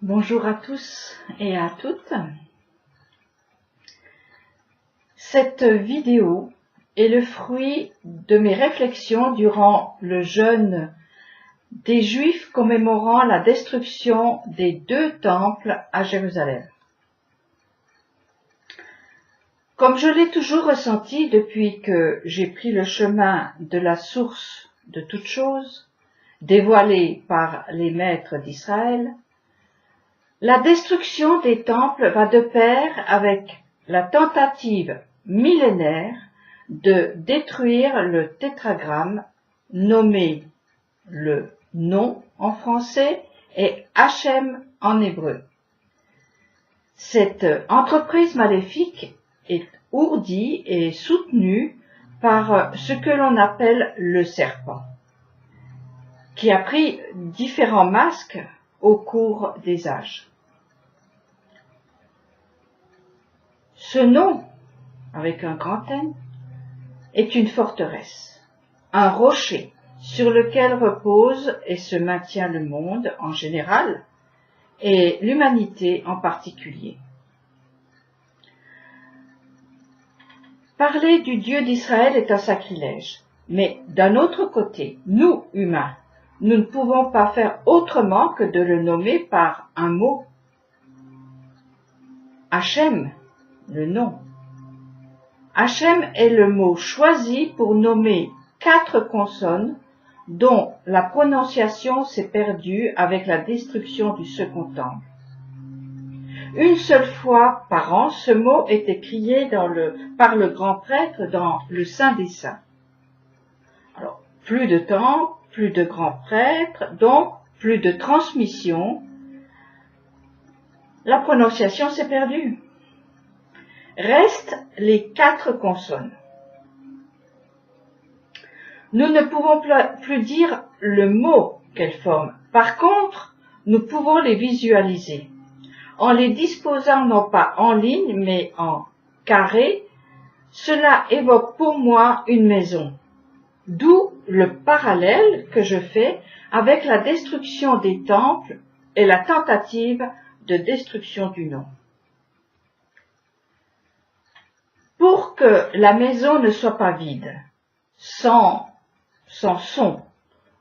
Bonjour à tous et à toutes. Cette vidéo est le fruit de mes réflexions durant le jeûne des Juifs commémorant la destruction des 2 temples à Jérusalem. Comme je l'ai toujours ressenti depuis que j'ai pris le chemin de la source de toutes choses, dévoilée par les maîtres d'Israël, la destruction des temples va de pair avec la tentative millénaire de détruire le tétragramme nommé le nom en français et Hachem en hébreu. Cette entreprise maléfique est ourdie et soutenue par ce que l'on appelle le serpent, qui a pris différents masques au cours des âges. Ce nom, avec un grand N, est une forteresse, un rocher sur lequel repose et se maintient le monde en général et l'humanité en particulier. Parler du Dieu d'Israël est un sacrilège, mais d'un autre côté, nous, humains, nous ne pouvons pas faire autrement que de le nommer par un mot. Hachem, le nom. Hachem est le mot choisi pour nommer 4 consonnes dont la prononciation s'est perdue avec la destruction du second temple. Une seule fois par an, ce mot est écrié par le grand prêtre dans le Saint des Saints. Alors, plus de temple, plus de grands prêtres, donc plus de transmission. La prononciation s'est perdue. Restent les 4 consonnes. Nous ne pouvons plus dire le mot qu'elles forment. Par contre, nous pouvons les visualiser. En les disposant non pas en ligne, mais en carré, cela évoque pour moi une maison. D'où le parallèle que je fais avec la destruction des temples et la tentative de destruction du nom. Pour que la maison ne soit pas vide, sans son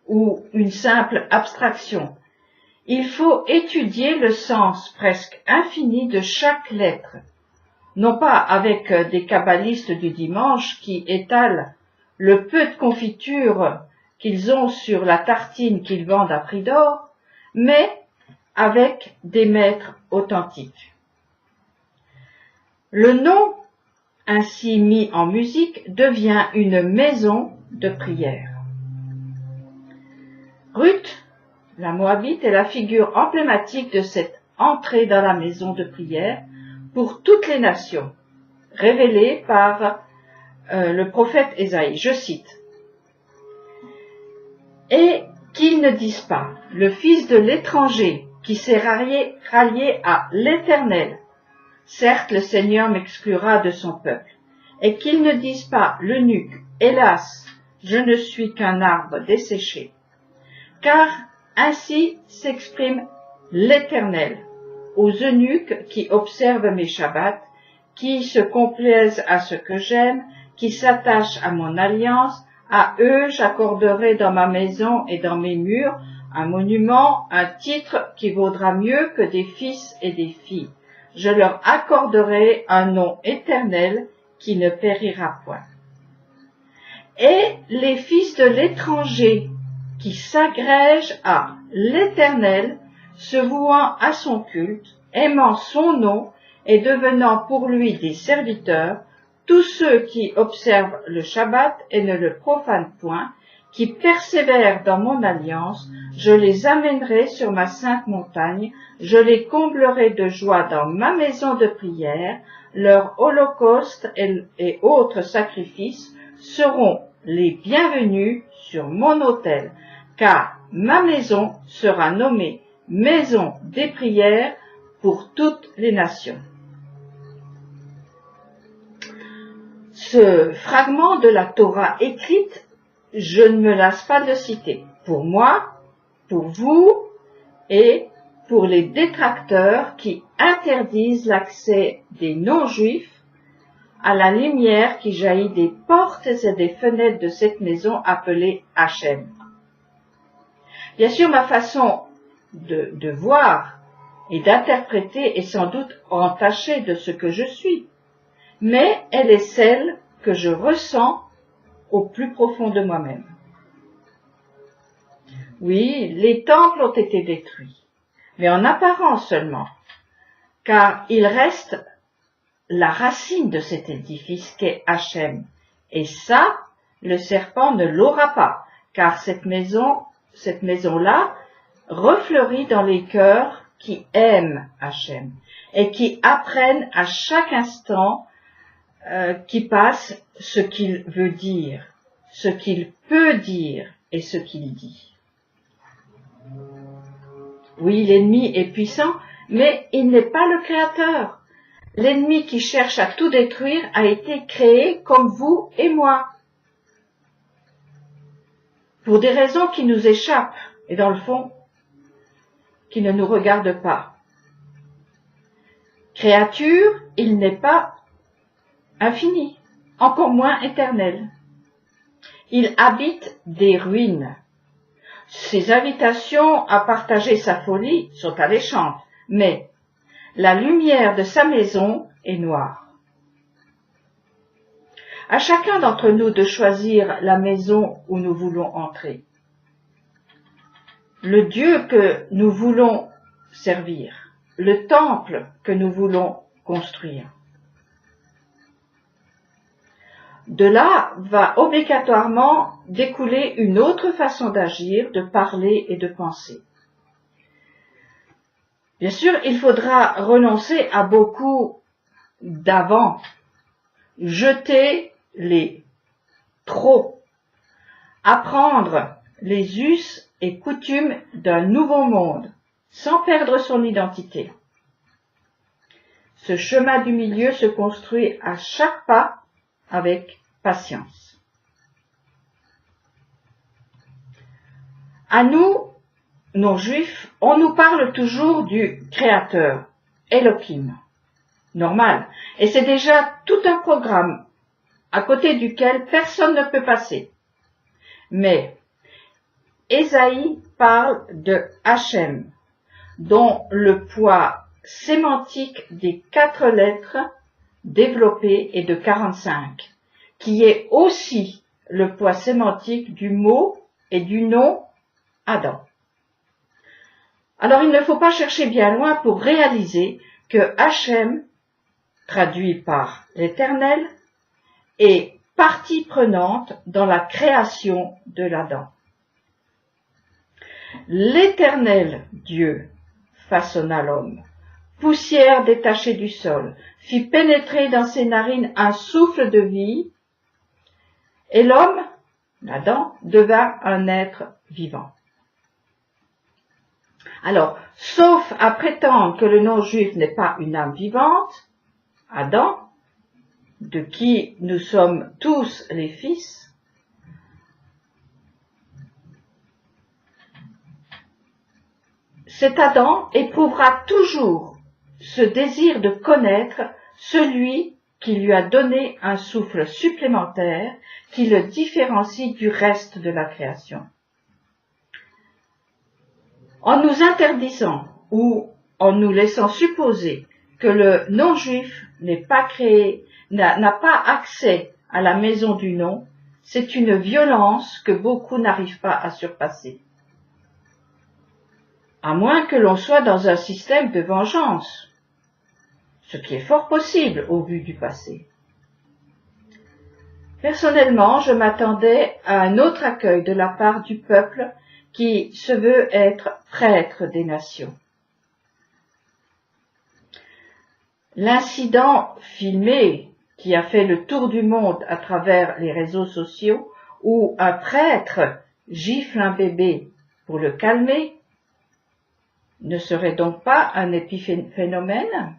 ou une simple abstraction, il faut étudier le sens presque infini de chaque lettre, non pas avec des kabbalistes du dimanche qui étalent le peu de confiture qu'ils ont sur la tartine qu'ils vendent à prix d'or, mais avec des maîtres authentiques. Le nom, ainsi mis en musique, devient une maison de prière. Ruth, la Moabite, est la figure emblématique de cette entrée dans la maison de prière pour toutes les nations, révélée par le prophète Ésaïe. Je cite: « Et qu'ils ne disent pas, le fils de l'étranger qui s'est rallié à l'Éternel, certes le Seigneur m'exclura de son peuple, et qu'ils ne disent pas l'eunuque, hélas, je ne suis qu'un arbre desséché. Car ainsi s'exprime l'Éternel aux eunuques qui observent mes shabbats, qui se complaisent à ce que j'aime, qui s'attachent à mon alliance, à eux j'accorderai dans ma maison et dans mes murs un monument, un titre qui vaudra mieux que des fils et des filles. Je leur accorderai un nom éternel qui ne périra point. Et les fils de l'étranger qui s'agrègent à l'Éternel, se vouant à son culte, aimant son nom et devenant pour lui des serviteurs, tous ceux qui observent le Shabbat et ne le profanent point, qui persévèrent dans mon alliance, je les amènerai sur ma sainte montagne, je les comblerai de joie dans ma maison de prière, leurs holocaustes et autres sacrifices seront les bienvenus sur mon autel, car ma maison sera nommée maison des prières pour toutes les nations. » Ce fragment de la Torah écrite, je ne me lasse pas de le citer, pour moi, pour vous et pour les détracteurs qui interdisent l'accès des non-juifs à la lumière qui jaillit des portes et des fenêtres de cette maison appelée Hachem. Bien sûr, ma façon de voir et d'interpréter est sans doute entachée de ce que je suis, mais elle est celle que je ressens au plus profond de moi-même. Oui, les temples ont été détruits, mais en apparence seulement, car il reste la racine de cet édifice qu'est Hachem. Et ça, le serpent ne l'aura pas, car cette maison-là refleurit dans les cœurs qui aiment Hachem et qui apprennent à chaque instant qui passe ce qu'il veut dire, ce qu'il peut dire et ce qu'il dit. Oui, l'ennemi est puissant, mais il n'est pas le créateur. L'ennemi qui cherche à tout détruire a été créé comme vous et moi, pour des raisons qui nous échappent et dans le fond, qui ne nous regardent pas. Créature, il n'est pas infini, encore moins éternel. Il habite des ruines. Ses invitations à partager sa folie sont alléchantes, mais la lumière de sa maison est noire. À chacun d'entre nous de choisir la maison où nous voulons entrer. Le Dieu que nous voulons servir, le temple que nous voulons construire. De là va obligatoirement découler une autre façon d'agir, de parler et de penser. Bien sûr, il faudra renoncer à beaucoup d'avant, jeter les trop, apprendre les us et coutumes d'un nouveau monde, sans perdre son identité. Ce chemin du milieu se construit à chaque pas avec patience. À nous, non-juifs, on nous parle toujours du Créateur, Elohim. Normal. Et c'est déjà tout un programme à côté duquel personne ne peut passer. Mais Ésaïe parle de Hachem, dont le poids sémantique des 4 lettres développé est de 45, qui est aussi le poids sémantique du mot et du nom Adam. Alors il ne faut pas chercher bien loin pour réaliser que Hachem, traduit par l'Éternel, est partie prenante dans la création de l'Adam. L'Éternel Dieu façonna l'homme, poussière détachée du sol, fit pénétrer dans ses narines un souffle de vie, et l'homme, l'Adam, devint un être vivant. Alors, sauf à prétendre que le non-juif n'est pas une âme vivante, Adam, de qui nous sommes tous les fils, cet Adam éprouvera toujours ce désir de connaître celui qui lui a donné un souffle supplémentaire qui le différencie du reste de la création. En nous interdisant ou en nous laissant supposer que le non-juif n'est pas créé, n'a pas accès à la maison du non, c'est une violence que beaucoup n'arrivent pas à surpasser. À moins que l'on soit dans un système de vengeance, ce qui est fort possible au vu du passé. Personnellement, je m'attendais à un autre accueil de la part du peuple qui se veut être prêtre des nations. L'incident filmé qui a fait le tour du monde à travers les réseaux sociaux, où un prêtre gifle un bébé pour le calmer, ne serait donc pas un épiphénomène?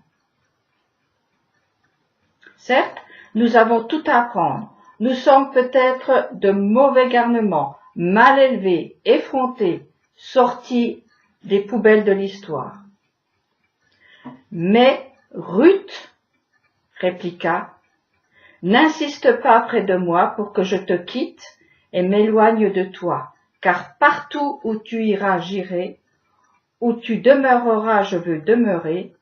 Certes, nous avons tout à apprendre. Nous sommes peut-être de mauvais garnements, mal élevés, effrontés, sortis des poubelles de l'histoire. Mais Ruth répliqua, « N'insiste pas près de moi pour que je te quitte et m'éloigne de toi, car partout où tu iras, j'irai, où tu demeureras, je veux demeurer,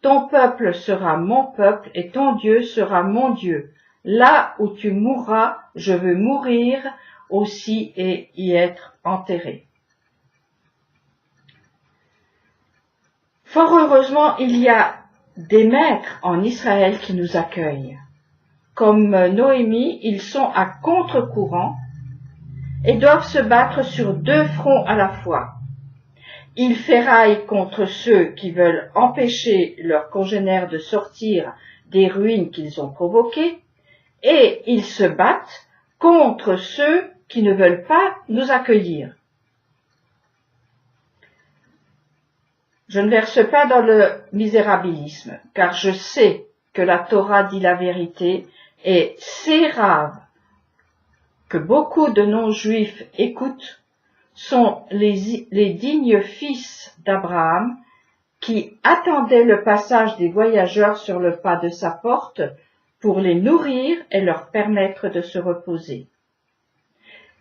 ton peuple sera mon peuple et ton Dieu sera mon Dieu. Là où tu mourras, je veux mourir aussi et y être enterré. » Fort heureusement, il y a des maîtres en Israël qui nous accueillent. Comme Noémie, ils sont à contre-courant et doivent se battre sur deux fronts à la fois. Ils ferraillent contre ceux qui veulent empêcher leurs congénères de sortir des ruines qu'ils ont provoquées, et ils se battent contre ceux qui ne veulent pas nous accueillir. Je ne verse pas dans le misérabilisme, car je sais que la Torah dit la vérité, et ces raves que beaucoup de non-juifs écoutent sont les dignes fils d'Abraham qui attendaient le passage des voyageurs sur le pas de sa porte pour les nourrir et leur permettre de se reposer.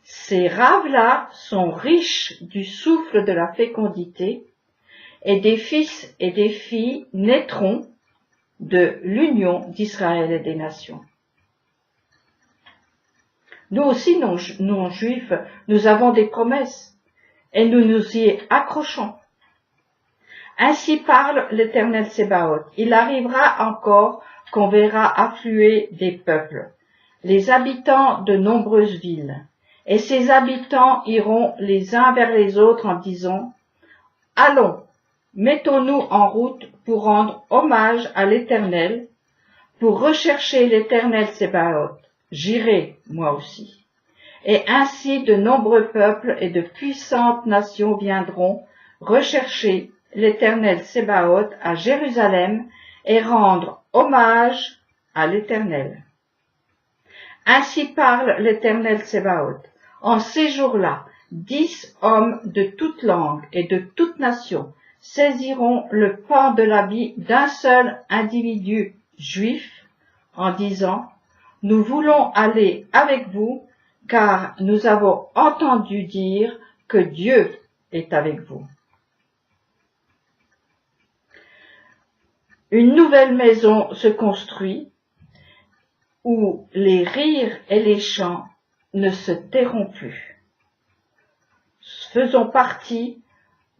Ces raves-là sont riches du souffle de la fécondité, et des fils et des filles naîtront de l'union d'Israël et des nations. Nous aussi, non-juifs, nous avons des promesses, et nous nous y accrochons. Ainsi parle l'Éternel Sébaoth. Il arrivera encore qu'on verra affluer des peuples, les habitants de nombreuses villes, et ces habitants iront les uns vers les autres en disant « Allons, mettons-nous en route pour rendre hommage à l'Éternel, pour rechercher l'Éternel Sébaoth. J'irai, moi aussi. » Et ainsi de nombreux peuples et de puissantes nations viendront rechercher l'Éternel Sébaoth à Jérusalem et rendre hommage à l'Éternel. Ainsi parle l'Éternel Sébaoth. En ces jours-là, 10 hommes de toute langue et de toute nation saisiront le pan de l'habit d'un seul individu juif en disant « Nous voulons aller avec vous, car nous avons entendu dire que Dieu est avec vous. » Une nouvelle maison se construit où les rires et les chants ne se tairont plus. Faisons partie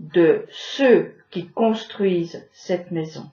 de ceux qui construisent cette maison.